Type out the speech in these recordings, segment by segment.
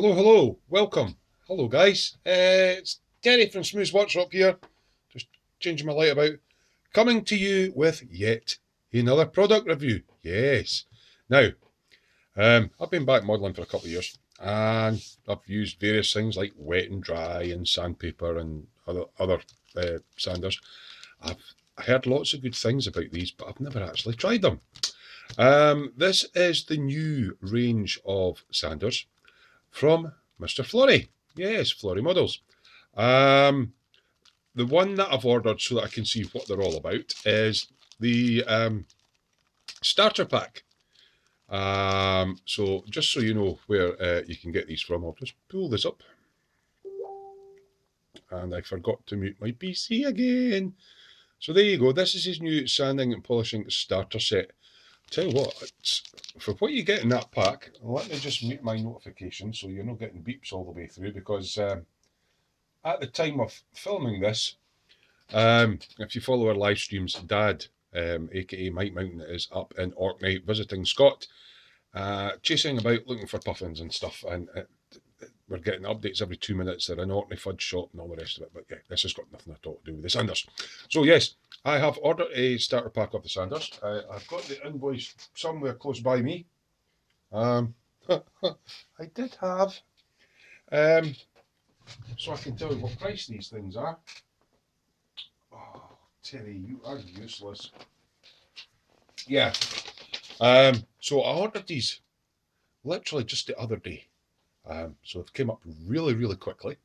Hello, hello, welcome. Hello, guys. It's Terry from Smooth's Workshop here. Just changing my light about. Coming to you with yet another product review. Yes. Now, I've been back modelling for a couple of years, and I've used various things like wet and dry and sandpaper and other sanders. I've heard lots of good things about these, but I've never actually tried them. This is the new range of sanders from Mr. Flory. Yes, Flory Models. The one that I've ordered so that I can see what they're all about is the starter pack. So just so you know where you can get these from, I'll just pull this up. And I forgot to mute my PC again. So there you go. This is his new sanding and polishing starter set. Tell you what, for what you get in that pack, let me just mute my notifications so you're not getting beeps all the way through, because at the time of filming this, if you follow our live streams, Dad, aka Mike Mountain, is up in Orkney visiting Scott, chasing about looking for puffins and stuff, and we're getting updates every 2 minutes. They're in Orkney Fudge Shop and all the rest of it, but yeah, this has got nothing at all to do with the sanders. So yes, I have ordered a starter pack of the sanders. I've got the invoice somewhere close by me. I did have, so I can tell you what price these things are. Oh, Terry, you are useless. Yeah. So I ordered these literally just the other day. So it came up really, really quickly.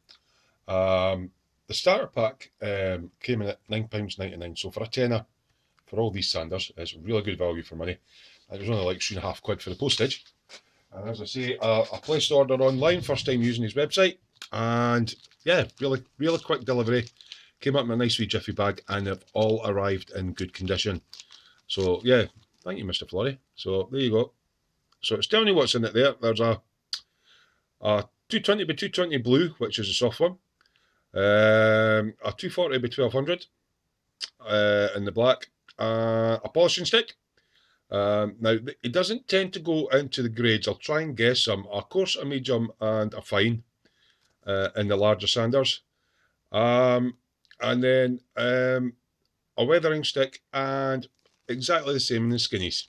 The starter pack came in at £9.99. So for a tenner for all these sanders, it's really good value for money. It was only like £3.50 for the postage. And as I say, I placed the order online, first time using his website. And yeah, really, really quick delivery. Came up in a nice wee jiffy bag, and they've all arrived in good condition. So yeah, thank you, Mr. Flory. So there you go. So it's telling you what's in it there. There's a 220 by 220 blue, which is a soft one. A 240 by 1200 in the black. A polishing stick. Now, it doesn't tend to go into the grades. I'll try and guess some. A coarse, a medium, and a fine in the larger sanders. And then a weathering stick, and exactly the same in the skinnies.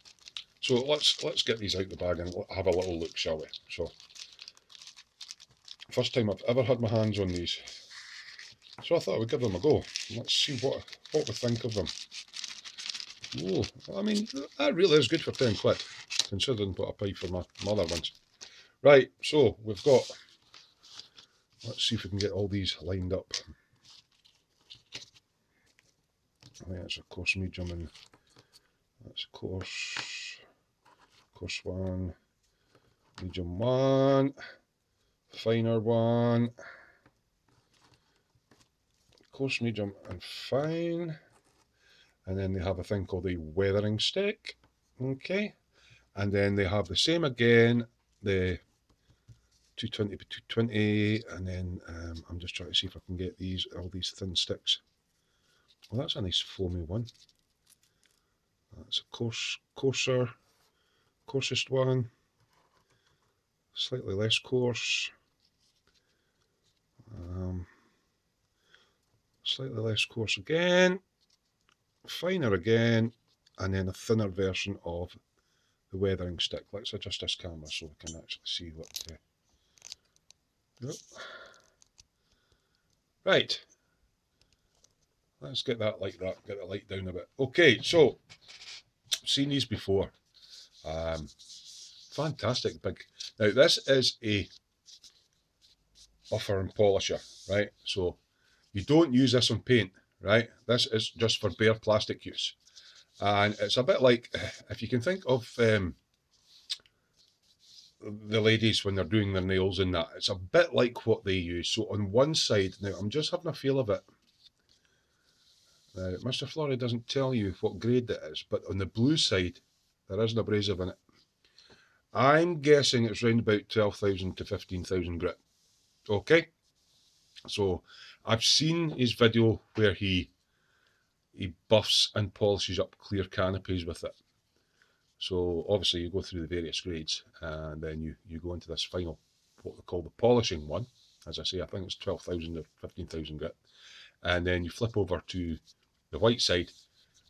So let's get these out the bag and have a little look, shall we? So, first time I've ever had my hands on these. So I thought I would give them a go. Let's see what we think of them. Oh, I mean, that really is good for £10, considering what I paid for my other ones. Right, so we've got, let's see if we can get all these lined up. I think that's a coarse medium, and that's coarse one, medium one, finer one, coarse, medium, and fine. And then they have a thing called a weathering stick. Okay. And then they have the same again, the 220 by 220. And then I'm just trying to see if I can get all these thin sticks. Well, that's a nice foamy one. That's a coarsest one. Slightly less coarse. Slightly less coarse again. Finer again, and then a thinner version of the weathering stick. Let's adjust this camera so we can actually see what. Yep. Right. Let's get that like that. Get the light down a bit. Okay, so seen these before. Fantastic big. Now this is a buffer and polisher, right? So you don't use this on paint. Right, this is just for bare plastic use, and it's a bit like, if you can think of the ladies when they're doing their nails and that, it's a bit like what they use. So on one side, now I'm just having a feel of it. Mr. Flory doesn't tell you what grade it is, but on the blue side, there is an abrasive in it. I'm guessing it's around about 12,000 to 15,000 grit. Okay. So I've seen his video where he buffs and polishes up clear canopies with it. So obviously you go through the various grades, and then you go into this final what they call the polishing one. As I say, I think it's 12,000 or 15,000 grit. And then you flip over to the white side,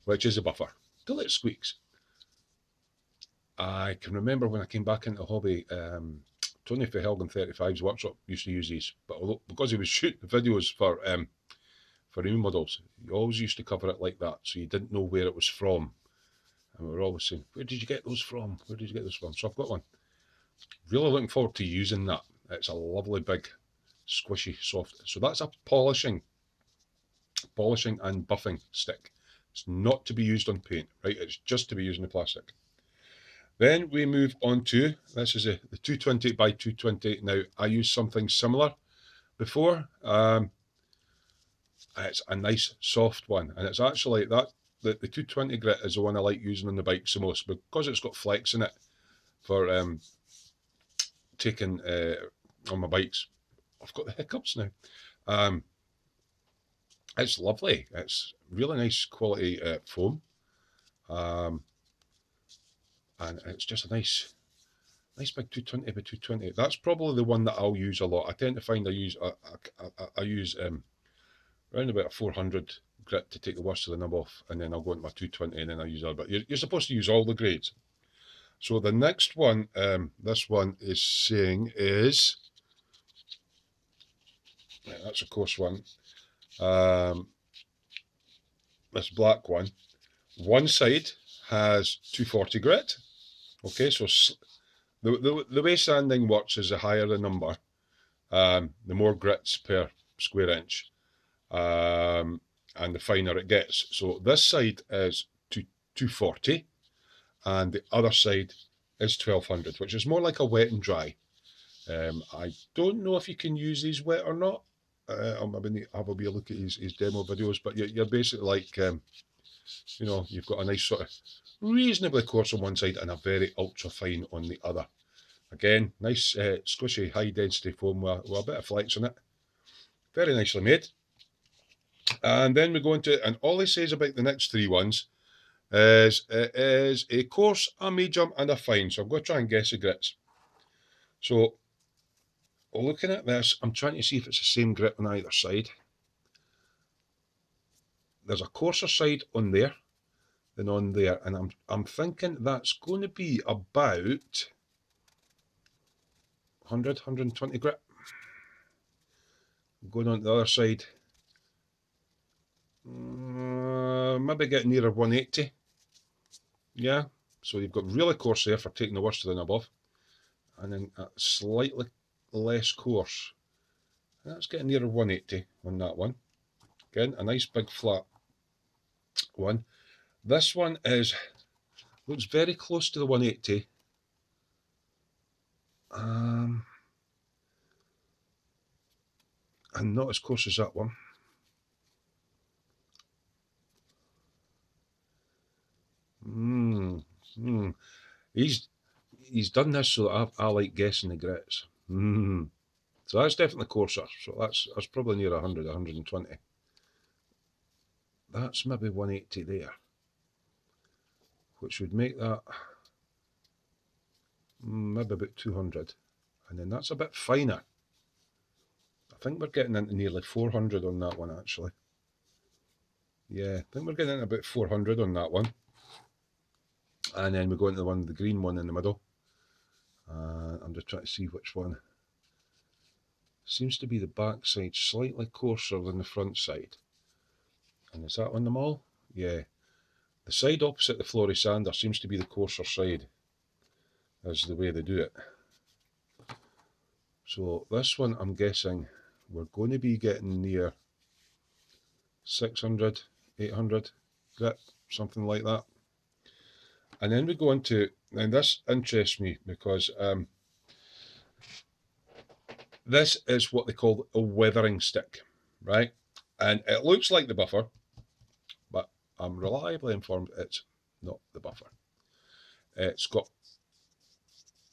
which is a buffer, till it squeaks. I can remember when I came back into the hobby, Tony for Helgen 35's workshop used to use these, but although, because he was shooting videos for new models, he always used to cover it like that, so you didn't know where it was from. And we were always saying, where did you get those from? Where did you get those from? So I've got one. Really looking forward to using that. It's a lovely, big, squishy, soft. So that's a polishing and buffing stick. It's not to be used on paint, right? It's just to be used in the plastic. Then we move on to, this is the 220 by 220. Now, I used something similar before. It's a nice soft one, and it's actually the 220 grit is the one I like using on the bikes the most, because it's got flex in it for taking on my bikes. I've got the hiccups now. It's lovely. It's really nice quality foam, and it's just a nice big 220 by 220. That's probably the one that I'll use a lot. I tend to find I use around about a 400 grit to take the worst of the nub off, and then I'll go into my 220 and then I'll use that. But you're supposed to use all the grades. So the next one, this one is saying is, that's a coarse one, this black one side has 240 grit. Okay, so the way sanding works is the higher the number, the more grits per square inch, and the finer it gets. So this side is 240, and the other side is 1200, which is more like a wet and dry. I don't know if you can use these wet or not. I'll maybe have a wee look at his demo videos, but you're basically like, you know, you've got a nice sort of reasonably coarse on one side and a very ultra fine on the other. Again, nice squishy high density foam with a bit of flex on it. Very nicely made. And then we go into, and all he says about the next three ones is it is a coarse, a medium, and a fine. So I'm going to try and guess the grits. So looking at this, I'm trying to see if it's the same grit on either side. There's a coarser side on there than on there, and I'm thinking that's going to be about 100, 120 grit. Going on to the other side, maybe getting nearer 180. Yeah, so you've got really coarse there for taking the worst of the nub off, and then slightly less coarse. That's getting nearer 180 on that one. Again, a nice big flat one. This one looks very close to the 180. And not as coarse as that one. He's done this so that I like guessing the grits. So that's definitely coarser. So that's probably near 100, 120. That's maybe 180 there, which would make that maybe about 200. And then that's a bit finer. I think we're getting into nearly 400 on that one, actually. Yeah, I think we're getting into about 400 on that one. And then we go into the green one in the middle. I'm just trying to see which one. Seems to be the back side slightly coarser than the front side. And is that on them all? Yeah. The side opposite the Flory sander seems to be the coarser side, is the way they do it. So this one, I'm guessing we're going to be getting near 600, 800 grit, something like that. And then we go into, and this interests me because this is what they call a weathering stick, right? And it looks like the buffer, but I'm reliably informed it's not the buffer. It's got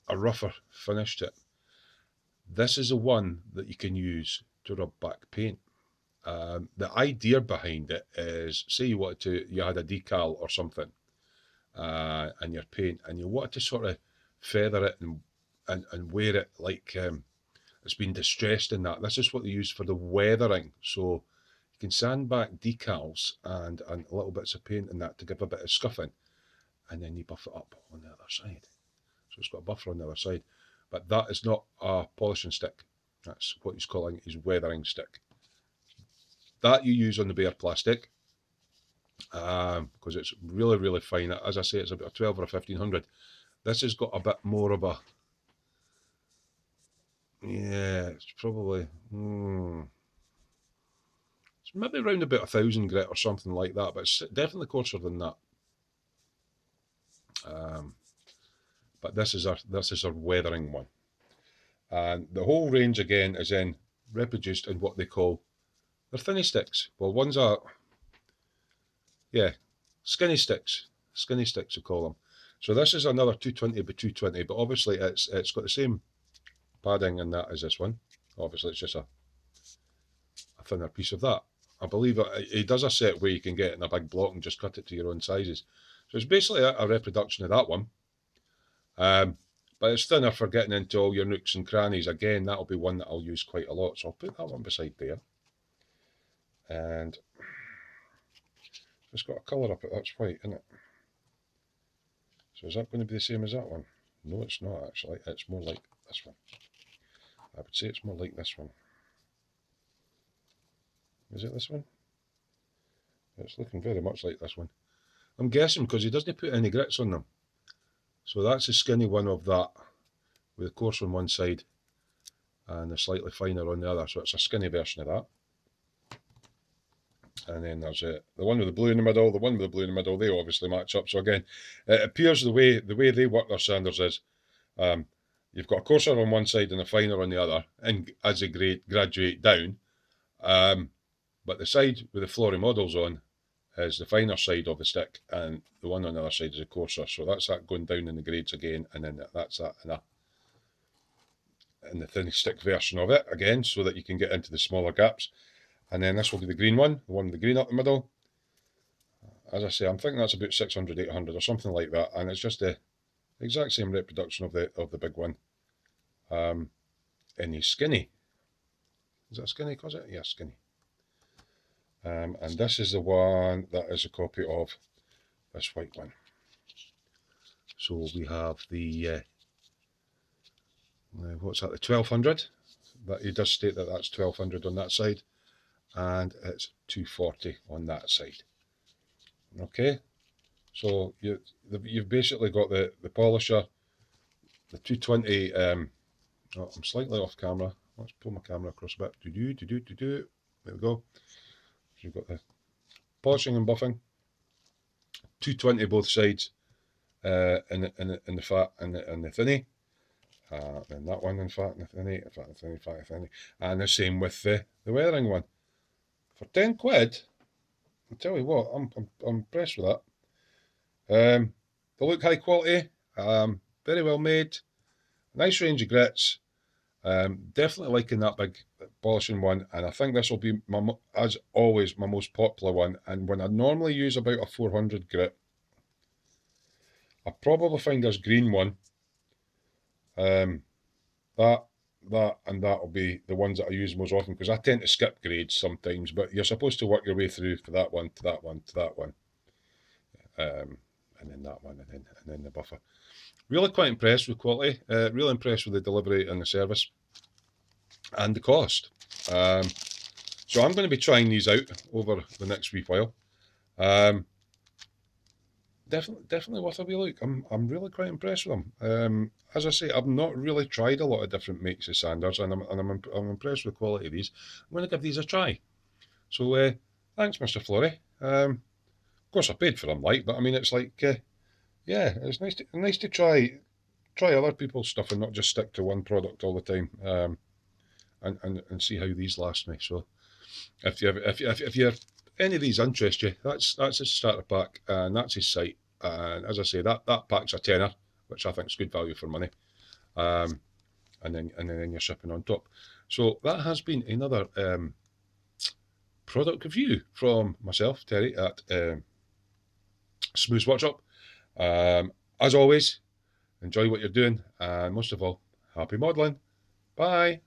a rougher finish to it. This is the one that you can use to rub back paint. The idea behind it is, say you had a decal or something and your paint, and you wanted to sort of feather it and wear it like it's been distressed in that. This is what they use for the weathering. So you can sand back decals and little bits of paint in that to give a bit of scuffing, and then you buff it up on the other side. So it's got a buffer on the other side. But that is not a polishing stick. That's what he's calling his weathering stick. That you use on the bare plastic, because it's really, really fine. As I say, it's about a 12 or a 1500. This has got a bit more of a, yeah, it's probably, it's maybe around about 1000 grit or something like that, but it's definitely coarser than that. But this is our weathering one. And the whole range again is then reproduced in what they call their thinny sticks. Well, ones are, yeah, skinny sticks. Skinny sticks we call them. So this is another 220 by 220, but obviously it's got the same padding in that as this one. Obviously it's just a thinner piece of that. I believe he does a set where you can get it in a big block and just cut it to your own sizes. So it's basically a reproduction of that one. But it's thinner for getting into all your nooks and crannies. Again, that'll be one that I'll use quite a lot. So I'll put that one beside there. And it's got a colour up it, that's white, isn't it? So is that going to be the same as that one? No, it's not actually. It's more like this one. I would say it's more like this one. Is it this one? It's looking very much like this one. I'm guessing because he doesn't put any grits on them. So that's the skinny one of that, with the coarse on one side and the slightly finer on the other. So it's a skinny version of that. And then there's the one with the blue in the middle, the one with the blue in the middle. They obviously match up. So again, it appears the way they work their sanders is, you've got a coarser on one side and a finer on the other, and as they graduate down. But the side with the Flory Models on is the finer side of the stick, and the one on the other side is a coarser. So that's that going down in the grades again, and then that's that in the thin stick version of it again, so that you can get into the smaller gaps. And then this will be the green one, the one with the green up the middle. As I say, I'm thinking that's about 600, 800 or something like that, and it's just the exact same reproduction of the big one. In the skinny. Is that skinny, cause it? Yeah, skinny. And this is the one that is a copy of this white one. So we have the, what's that, the 1200? That he does state that that's 1200 on that side, and it's 240 on that side. Okay, so you've basically got the polisher, the 220. Oh, I'm slightly off camera. Let's pull my camera across a bit. There we go. So you've got the polishing and buffing, 220 both sides, in the fat and the thinny. Then that one in fat and the thinny, fat and thinny, fat and thinny, and the same with the weathering one. For 10 quid, I'll tell you what, I'm impressed with that. They look high quality, very well made, nice range of grits. Definitely liking that big polishing one, and I think this will be, as always, my most popular one. And when I normally use about a 400 grit, I probably find this green one, that and that will be the ones that I use most often, because I tend to skip grades sometimes, but you're supposed to work your way through for that one to that one to that one, and then that one, and then the buffer. Really quite impressed with quality, really impressed with the delivery and the service and the cost. So I'm going to be trying these out over the next wee while. Definitely worth a wee look. I'm really quite impressed with them. As I say, I've not really tried a lot of different makes of sanders, and I'm impressed with the quality of these. I'm going to give these a try. So thanks, Mr. Flory. Of course, I paid for them, but I mean, it's like, yeah, it's nice to try other people's stuff and not just stick to one product all the time. And see how these last me. So if you're any of these interest you, that's his starter pack, and that's his site. And as I say, that pack's a tenner, which I think is good value for money. And then you're shipping on top. So that has been another product review from myself, Terry, at Smooth Workshop. As always, enjoy what you're doing, and most of all, happy modelling. Bye.